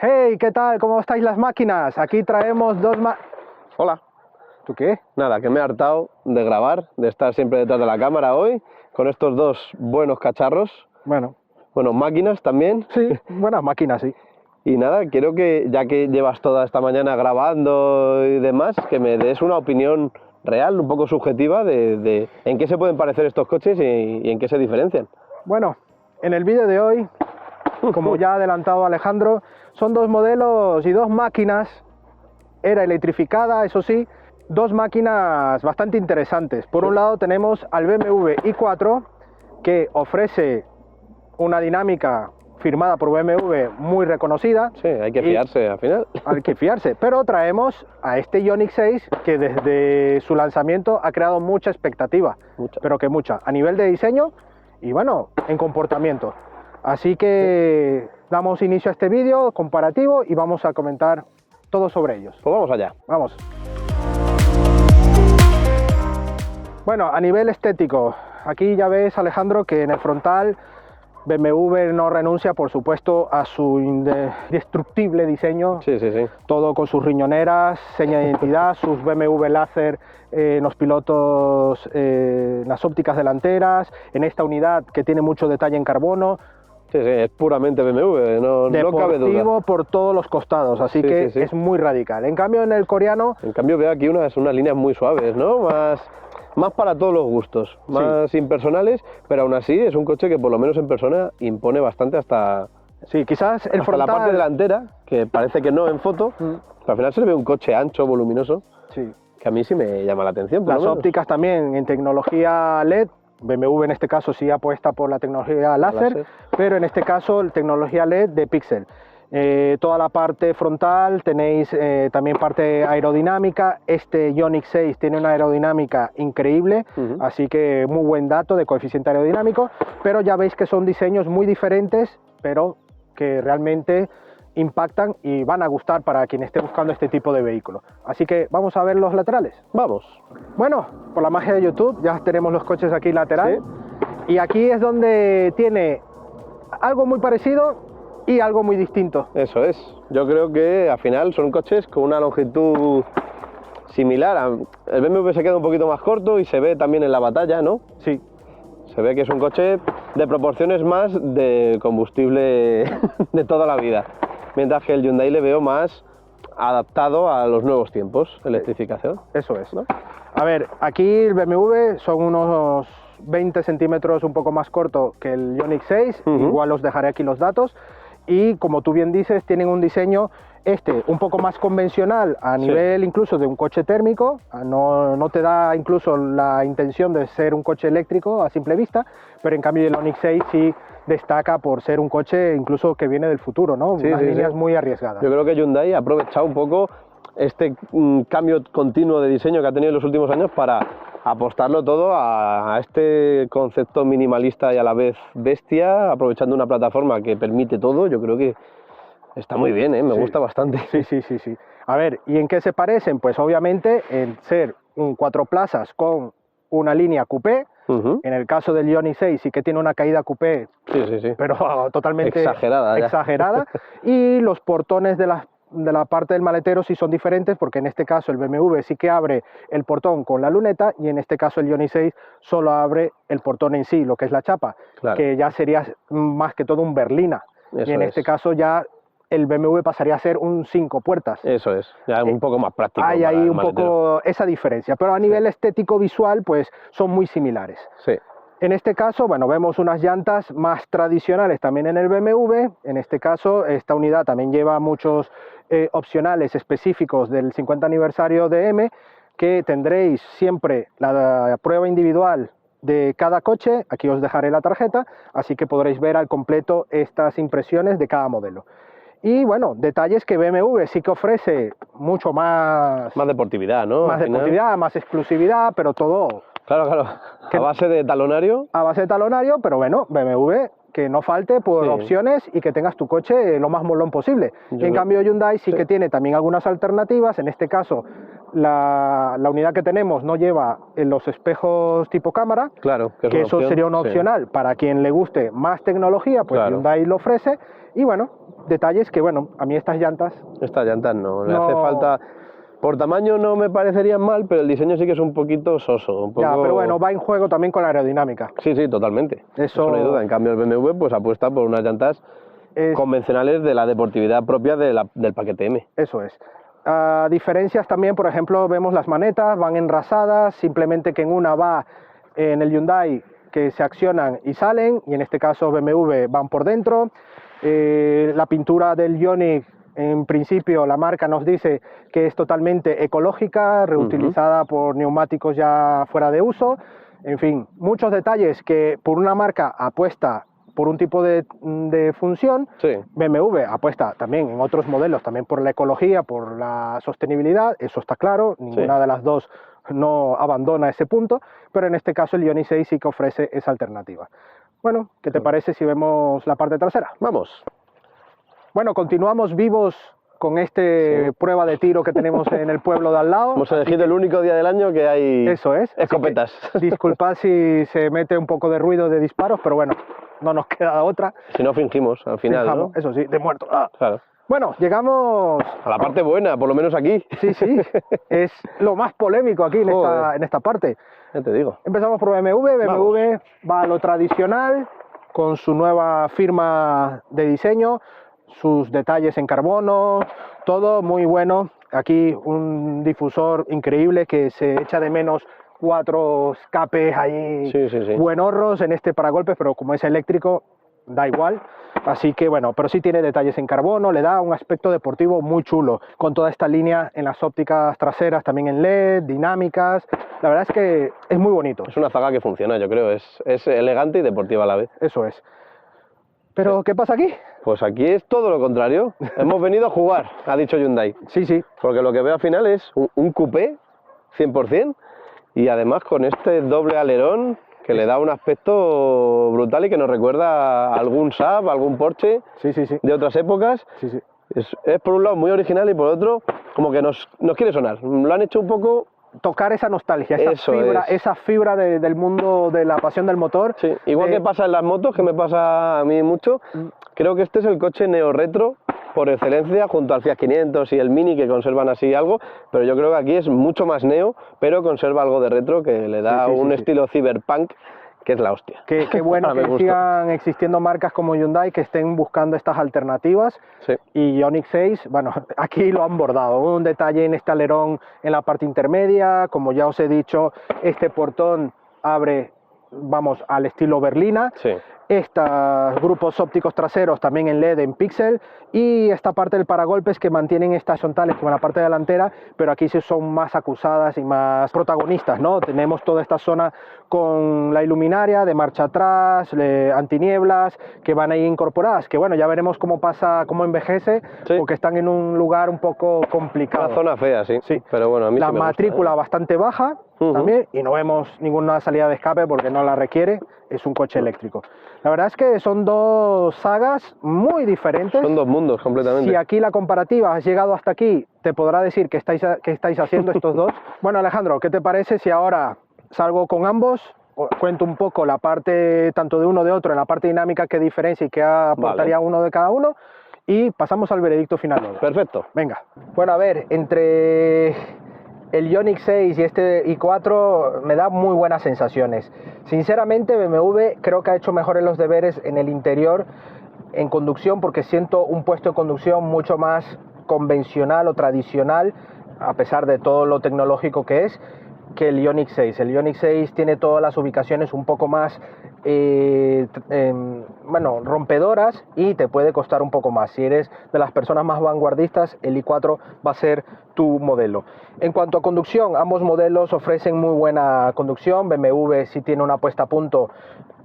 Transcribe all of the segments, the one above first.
Hey, ¿qué tal? ¿Cómo estáis las máquinas? Aquí traemos Hola. ¿Tú qué? Nada, que me he hartado de grabar, de estar siempre detrás de la cámara hoy, con estos dos buenos cacharros, Bueno, máquinas también. sí, buenas máquinas, sí. Y nada, quiero que, ya que llevas toda esta mañana grabando y demás, que me des una opinión real, un poco subjetiva, de en qué se pueden parecer estos coches y en qué se diferencian. Bueno, en el vídeo de hoy, como ya ha adelantado Alejandro, son dos modelos y dos máquinas, era electrificada, eso sí, dos máquinas bastante interesantes. Por un lado tenemos al BMW i4, que ofrece una dinámica firmada por BMW muy reconocida. Sí, hay que fiarse al final. Hay que fiarse, pero traemos a este Ioniq 6 que desde su lanzamiento ha creado mucha expectativa, pero que mucha, a nivel de diseño y bueno, en comportamiento. Así que damos inicio a este vídeo comparativo y vamos a comentar todo sobre ellos. Pues vamos allá. Vamos. Bueno, a nivel estético, aquí ya ves, Alejandro, que en el frontal BMW no renuncia, por supuesto, a su indestructible diseño. Sí, sí, sí. Todo con sus riñoneras, seña de identidad, sus BMW láser en los pilotos, las ópticas delanteras, en esta unidad que tiene mucho detalle en carbono. Sí, sí, es puramente BMW, no cabe duda. Deportivo por todos los costados, así sí, que sí, sí. es muy radical. En cambio, en el coreano... En cambio veo aquí unas líneas muy suaves, ¿no? Más para todos los gustos, más impersonales, pero aún así es un coche que por lo menos en persona impone bastante hasta... Sí, quizás el frontal... la parte delantera, que parece que no en foto, pero al final se le ve un coche ancho, voluminoso, sí, que a mí sí me llama la atención. Las ópticas también en tecnología LED, BMW en este caso sí apuesta por la tecnología láser, pero en este caso tecnología LED de píxel. Toda la parte frontal, tenéis también parte aerodinámica. Este Ioniq 6 tiene una aerodinámica increíble, así que muy buen dato de coeficiente aerodinámico, pero ya veis que son diseños muy diferentes, pero que realmente impactan y van a gustar para quien esté buscando este tipo de vehículo. Así que vamos a ver los laterales. Vamos. Bueno, por la magia de YouTube ya tenemos los coches aquí lateral, y aquí es donde tiene algo muy parecido y algo muy distinto. Eso es. Yo creo que al final son coches con una longitud similar. El BMW se queda un poquito más corto y se ve también en la batalla, ¿no? Sí. Se ve que es un coche de proporciones más de combustible de toda la vida. Mientras que el Hyundai le veo más adaptado a los nuevos tiempos, electrificación. Eso es, ¿no? A ver, aquí el BMW son unos 20 centímetros un poco más corto que el Ioniq 6, igual os dejaré aquí los datos. Y como tú bien dices, tienen un diseño un poco más convencional a nivel incluso de un coche térmico, no te da incluso la intención de ser un coche eléctrico a simple vista, pero en cambio el Ioniq 6 sí destaca por ser un coche incluso que viene del futuro, ¿no? Unas líneas muy arriesgadas. Yo creo que Hyundai ha aprovechado un poco este cambio continuo de diseño que ha tenido en los últimos años para apostarlo todo a este concepto minimalista y a la vez bestia, aprovechando una plataforma que permite todo. Yo creo que está muy bien, me gusta bastante. Sí. A ver, ¿y en qué se parecen? Pues obviamente en ser un 4 plazas con una línea coupé. En el caso del Ioniq 6 sí que tiene una caída coupé, pero totalmente exagerada. Y los portones de la parte del maletero sí son diferentes, porque en este caso el BMW sí que abre el portón con la luneta, y en este caso el Ioniq 6 solo abre el portón en sí, lo que es la chapa, que ya sería más que todo un berlina. Y en este caso ya el BMW pasaría a ser un 5 puertas. Eso es, ya un poco más práctico. Hay ahí un poco esa diferencia, pero a nivel estético visual pues son muy similares. Sí. En este caso, bueno, vemos unas llantas más tradicionales también en el BMW. En este caso, esta unidad también lleva muchos opcionales específicos del 50 aniversario de M, que tendréis siempre la prueba individual de cada coche. Aquí os dejaré la tarjeta, así que podréis ver al completo estas impresiones de cada modelo. Y bueno, detalles que BMW sí que ofrece mucho más... Más deportividad, ¿no? Más deportividad, más exclusividad, pero todo... Claro. ¿A base de talonario? A base de talonario, pero bueno, BMW, que no falte por opciones y que tengas tu coche lo más molón posible. En cambio Hyundai sí que tiene también algunas alternativas. En este caso, la unidad que tenemos no lleva los espejos tipo cámara, claro, que eso sería una opcional para quien le guste más tecnología, pues Hyundai lo ofrece. Y bueno, detalles que, bueno, a mí estas llantas... Estas llantas no, le hace falta... Por tamaño no me parecerían mal, pero el diseño sí que es un poquito soso. Ya, pero bueno, va en juego también con la aerodinámica. Sí, sí, totalmente. Eso no hay duda. En cambio, el BMW pues apuesta por unas llantas convencionales de la deportividad propia del paquete M. Eso es. Diferencias también, por ejemplo, vemos las manetas, van enrasadas, simplemente que en una va en el Hyundai que se accionan y salen, y en este caso BMW van por dentro. La pintura del Ioniq, en principio la marca nos dice que es totalmente ecológica, reutilizada por neumáticos ya fuera de uso. En fin, muchos detalles que por una marca apuesta por un tipo de función, sí. BMW apuesta también en otros modelos, también por la ecología, por la sostenibilidad, eso está claro, ninguna de las dos no abandona ese punto, pero en este caso el Ioniq 6 sí que ofrece esa alternativa. Bueno, ¿qué te parece si vemos la parte trasera? Vamos. Bueno, continuamos vivos con prueba de tiro que tenemos en el pueblo de al lado. Hemos elegido el único día del año que hay escopetas. Disculpad si se mete un poco de ruido de disparos, pero bueno, no nos queda otra. Si no fingimos, al final, ¿no? Eso sí, de muerto. Claro. Bueno, llegamos... a la parte buena, por lo menos aquí. Sí, sí, es lo más polémico aquí en esta parte. Ya te digo. Empezamos por BMW. BMW va a lo tradicional, con su nueva firma de diseño, sus detalles en carbono, todo muy bueno. Aquí un difusor increíble que se echa de menos 4 escapes ahí buenorros en este paragolpes, pero como es eléctrico da igual. Así que bueno, pero sí tiene detalles en carbono, le da un aspecto deportivo muy chulo, con toda esta línea en las ópticas traseras, también en LED, dinámicas. La verdad es que es muy bonito. Es una zaga que funciona, yo creo, es elegante y deportiva a la vez. Eso es. ¿Pero qué pasa aquí? Pues aquí es todo lo contrario. Hemos venido a jugar, ha dicho Hyundai. Sí, sí. Porque lo que veo al final es un coupé, 100%, y además con este doble alerón que le da un aspecto brutal y que nos recuerda a algún Saab, algún Porsche de otras épocas. Sí, sí. Es por un lado muy original y por otro como que nos quiere sonar. Lo han hecho un poco... tocar esa nostalgia, esa fibra del mundo de la pasión del motor. Sí, igual que pasa en las motos, que me pasa a mí mucho, creo que este es el coche neo-retro por excelencia, junto al Fiat 500 y el Mini, que conservan así algo, pero yo creo que aquí es mucho más neo, pero conserva algo de retro que le da un estilo cyberpunk, que es la hostia. Qué bueno que sigan existiendo marcas como Hyundai que estén buscando estas alternativas. Y Ioniq 6, bueno, aquí lo han bordado. Un detalle en este alerón en la parte intermedia, como ya os he dicho, este portón abre, vamos, al estilo berlina. Estos grupos ópticos traseros también en LED, en píxel, y esta parte del paragolpes que mantienen estas horizontales como en la parte delantera, pero aquí sí son más acusadas y más protagonistas, ¿no? Tenemos toda esta zona con la iluminaria de marcha atrás, antinieblas, que van ahí incorporadas, que bueno, ya veremos cómo pasa, cómo envejece, porque están en un lugar un poco complicado. Una zona fea, sí. Pero bueno, a mí la sí me matrícula gusta, bastante baja también, y no vemos ninguna salida de escape porque no la requiere, es un coche eléctrico. La verdad es que son dos sagas muy diferentes. Son dos mundos completamente. Si aquí la comparativa has llegado hasta aquí, te podrá decir qué estáis haciendo estos dos. Bueno, Alejandro, ¿qué te parece si ahora salgo con ambos? Cuento un poco la parte tanto de uno de otro, en la parte dinámica, qué diferencia y qué aportaría uno de cada uno, y pasamos al veredicto final. Perfecto. Venga. Bueno, a ver, entre el Ioniq 6 y este i4 me da muy buenas sensaciones. Sinceramente, BMW creo que ha hecho mejores los deberes en el interior, en conducción, porque siento un puesto de conducción mucho más convencional o tradicional, a pesar de todo lo tecnológico que es, que el Ioniq 6. El Ioniq 6 tiene todas las ubicaciones un poco más rompedoras, y te puede costar un poco más. Si eres de las personas más vanguardistas, el i4 va a ser tu modelo. En cuanto a conducción, ambos modelos ofrecen muy buena conducción. BMW sí tiene una puesta a punto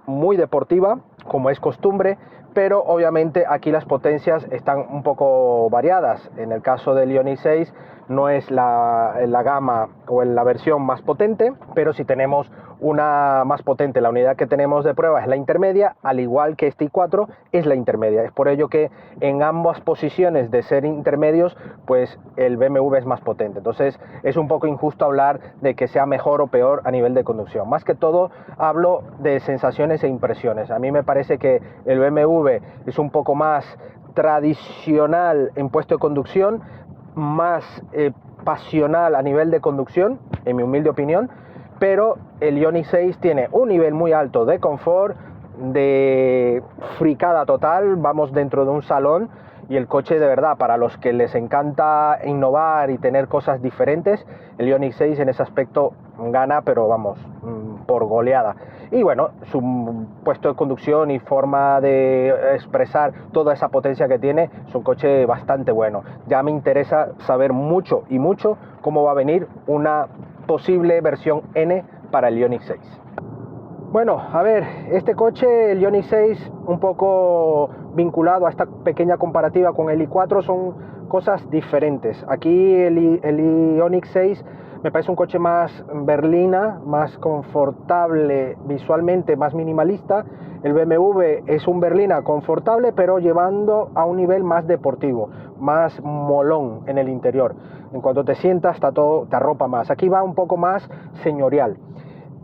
muy deportiva, como es costumbre, pero obviamente aquí las potencias están un poco variadas. En el caso del Ioniq 6 no es la gama o la versión más potente, pero sí tenemos una más potente. La unidad que tenemos de prueba es la intermedia, al igual que este i4 es la intermedia. Es por ello que en ambas posiciones de ser intermedios, pues el BMW es más potente. Entonces es un poco injusto hablar de que sea mejor o peor a nivel de conducción. Más que todo hablo de sensaciones e impresiones. A mí me parece que el BMW es un poco más tradicional en puesto de conducción, más pasional a nivel de conducción, en mi humilde opinión, pero el Ioniq 6 tiene un nivel muy alto de confort, de fricada total. Vamos dentro de un salón y el coche, de verdad, para los que les encanta innovar y tener cosas diferentes, el Ioniq 6 en ese aspecto gana, pero vamos, por goleada. Y bueno, su puesto de conducción y forma de expresar toda esa potencia que tiene es un coche bastante bueno. Ya me interesa saber mucho y mucho cómo va a venir una posible versión N para el Ioniq 6. Bueno, a ver, este coche, el Ioniq 6, un poco vinculado a esta pequeña comparativa con el i4, son cosas diferentes. Aquí el Ioniq 6 me parece un coche más berlina, más confortable visualmente, más minimalista. El BMW es un berlina confortable, pero llevando a un nivel más deportivo, más molón en el interior. En cuanto te sientas, está todo, te arropa más. Aquí va un poco más señorial.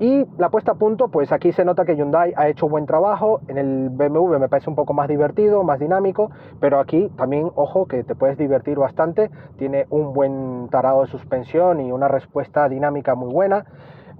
Y la puesta a punto, pues aquí se nota que Hyundai ha hecho buen trabajo. En el BMW me parece un poco más divertido, más dinámico, pero aquí también, ojo, que te puedes divertir bastante. Tiene un buen tarado de suspensión y una respuesta dinámica muy buena,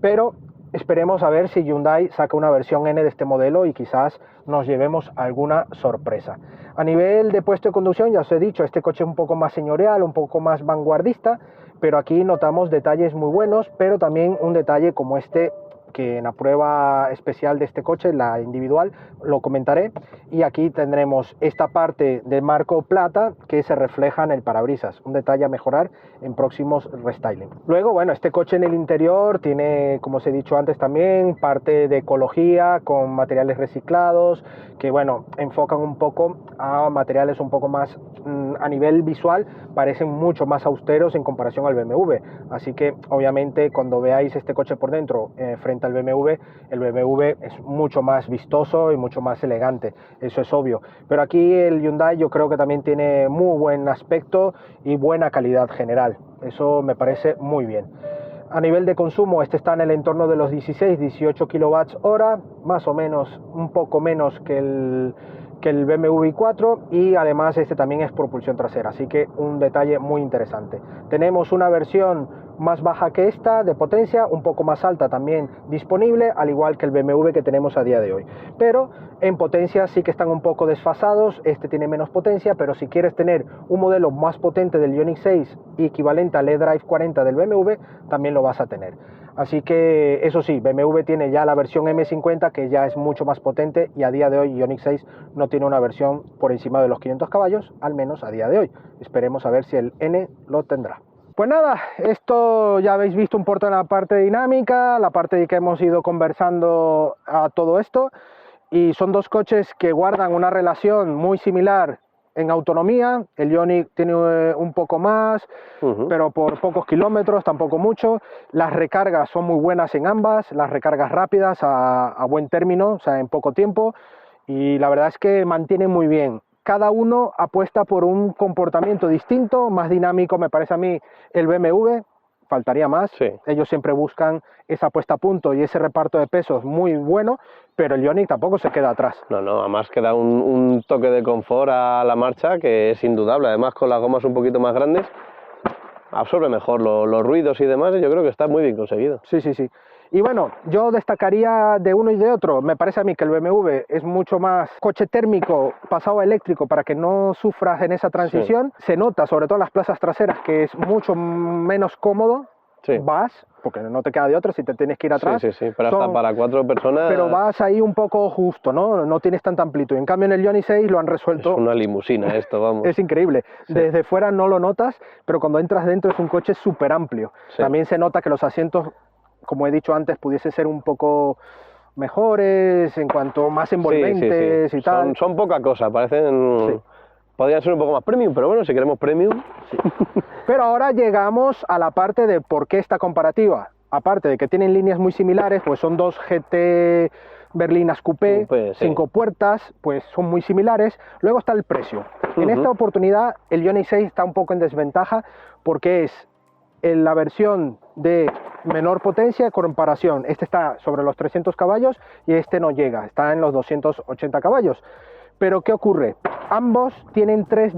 pero esperemos a ver si Hyundai saca una versión N de este modelo y quizás nos llevemos alguna sorpresa. A nivel de puesto de conducción, ya os he dicho, este coche es un poco más señorial, un poco más vanguardista, pero aquí notamos detalles muy buenos, pero también un detalle como este, que en la prueba especial de este coche, la individual, lo comentaré. Y aquí tendremos esta parte del marco plata que se refleja en el parabrisas, un detalle a mejorar en próximos restyling. Luego, bueno, este coche en el interior tiene, como os he dicho antes también, parte de ecología con materiales reciclados, que bueno, enfocan un poco a materiales un poco más, a nivel visual, parecen mucho más austeros en comparación al BMW. Así que obviamente cuando veáis este coche por dentro frente al BMW, el BMW es mucho más vistoso y mucho más elegante, eso es obvio. Pero aquí el Hyundai yo creo que también tiene muy buen aspecto y buena calidad general, eso me parece muy bien. A nivel de consumo, este está en el entorno de los 16-18 kWh, más o menos, un poco menos que el BMW i4, y además este también es propulsión trasera, así que un detalle muy interesante. Tenemos una versión más baja que esta de potencia, un poco más alta también disponible, al igual que el BMW que tenemos a día de hoy, pero en potencia sí que están un poco desfasados. Este tiene menos potencia, pero si quieres tener un modelo más potente del Ioniq 6 y equivalente al eDrive 40 del BMW, también lo vas a tener. Así que eso sí, BMW tiene ya la versión M50 que ya es mucho más potente, y a día de hoy Ioniq 6 no tiene una versión por encima de los 500 caballos, al menos a día de hoy. Esperemos a ver si el N lo tendrá. Pues nada, esto ya habéis visto un poco en la parte dinámica, la parte de que hemos ido conversando a todo esto, y son dos coches que guardan una relación muy similar en autonomía. El Ioniq tiene un poco más, pero por pocos kilómetros, tampoco mucho. Las recargas son muy buenas en ambas, las recargas rápidas a buen término, o sea, en poco tiempo, y la verdad es que mantienen muy bien. Cada uno apuesta por un comportamiento distinto, más dinámico me parece a mí el BMW, faltaría más. Sí. Ellos siempre buscan esa puesta a punto y ese reparto de pesos muy bueno, pero el Ioniq tampoco se queda atrás. No, además que da un toque de confort a la marcha que es indudable. Además, con las gomas un poquito más grandes, absorbe mejor los ruidos y demás, y yo creo que está muy bien conseguido. Sí. Y bueno, yo destacaría de uno y de otro. Me parece a mí que el BMW es mucho más coche térmico pasado a eléctrico para que no sufras en esa transición. Sí. Se nota, sobre todo en las plazas traseras, que es mucho menos cómodo. Sí. Vas, porque no te queda de otra si te tienes que ir atrás. Sí, pero hasta para 4 personas... Pero vas ahí un poco justo, ¿no? Tienes tanta amplitud. En cambio en el Ioniq 6 lo han resuelto... Es una limusina esto, vamos. Es increíble. Sí. Desde fuera no lo notas, pero cuando entras dentro es un coche súper amplio. Sí. También se nota que los asientos, como he dicho antes, pudiesen ser un poco mejores, en cuanto más envolventes y tal. Son poca cosa, parecen... Sí. Podrían ser un poco más premium, pero bueno, si queremos premium... Sí. Pero ahora llegamos a la parte de por qué esta comparativa. aparte de que tienen líneas muy similares, pues son dos GT berlinas coupé, 5 puertas, pues son muy similares. Luego está el precio. En esta oportunidad el Ioniq 6 está un poco en desventaja porque es en la versión de menor potencia en comparación. Este está sobre los 300 caballos y este no llega, está en los 280 caballos. Pero ¿qué ocurre? Ambos tienen 3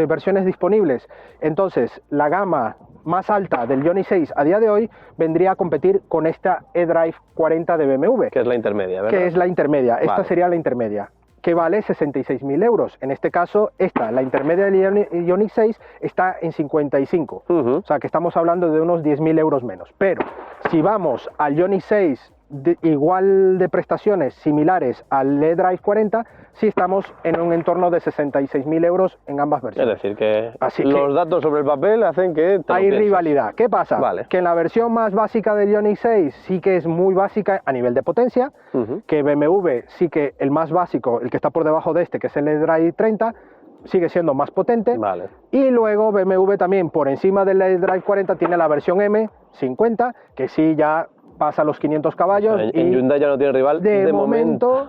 versiones disponibles. Entonces, la gama más alta del Ioniq 6 a día de hoy vendría a competir con esta eDrive 40 de BMW. Que es la intermedia, ¿verdad? Que es la intermedia. Vale. Esta sería la intermedia, que vale 66.000 euros. En este caso, la intermedia del Ioniq 6, está en 55. O sea, que estamos hablando de unos 10.000 euros menos. Pero, si vamos al Ioniq 6, igual de prestaciones similares al eDrive 40, sí estamos en un entorno de 66.000 euros en ambas versiones. Es decir, que los datos sobre el papel hacen que hay rivalidad. ¿Qué pasa? Vale. Que en la versión más básica del Ioniq 6 sí que es muy básica a nivel de potencia, que BMW sí que el más básico, el que está por debajo de este, que es el eDrive 30, sigue siendo más potente. Vale. Y luego BMW también por encima del eDrive 40 tiene la versión M50, que sí ya pasa los 500 caballos. En Hyundai ya no tiene rival. De momento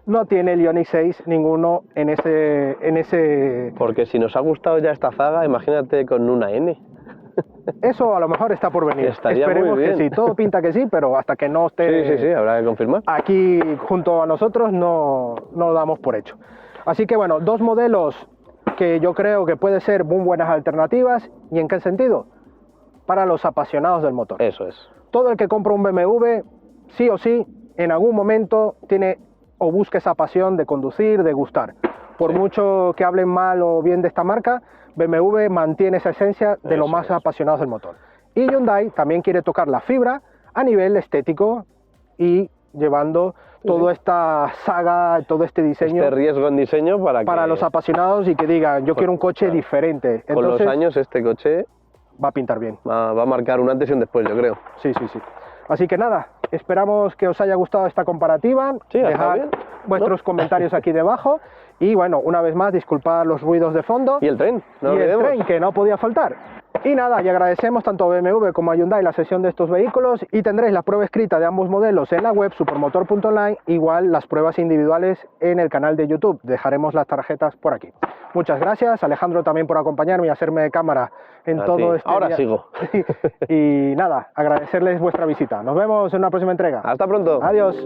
no tiene el Ioniq 6 ninguno en ese... Porque si nos ha gustado ya esta zaga, imagínate con una N. Eso a lo mejor está por venir. Estaría Esperemos muy bien. que sí, todo pinta que sí, pero hasta que no esté... Sí, habrá que confirmar. Aquí junto a nosotros no lo damos por hecho. Así que bueno, dos modelos que yo creo que pueden ser muy buenas alternativas. ¿Y en qué sentido? Para los apasionados del motor. Eso es. Todo el que compra un BMW, sí o sí, en algún momento tiene o busca esa pasión de conducir, de gustar. Por mucho que hablen mal o bien de esta marca, BMW mantiene esa esencia de los más apasionados del motor. Y Hyundai también quiere tocar la fibra a nivel estético y llevando toda esta saga, todo este diseño. Este riesgo en diseño para los apasionados y que digan, yo quiero un coche diferente. Con los años este coche va a pintar bien. Va a marcar un antes y un después, yo creo. Sí. Así que nada, esperamos que os haya gustado esta comparativa. Dejad vuestros comentarios aquí debajo. Y bueno, una vez más, disculpad los ruidos de fondo. Y el tren, no el tren, que no podía faltar. Y nada, y agradecemos tanto a BMW como a Hyundai la sesión de estos vehículos y tendréis la prueba escrita de ambos modelos en la web supermotor.online, igual las pruebas individuales en el canal de YouTube. Dejaremos las tarjetas por aquí. Muchas gracias, Alejandro, también por acompañarme y hacerme de cámara en todo este Ahora día. sigo. Y nada, agradecerles vuestra visita. Nos vemos en una próxima entrega. Hasta pronto. Adiós.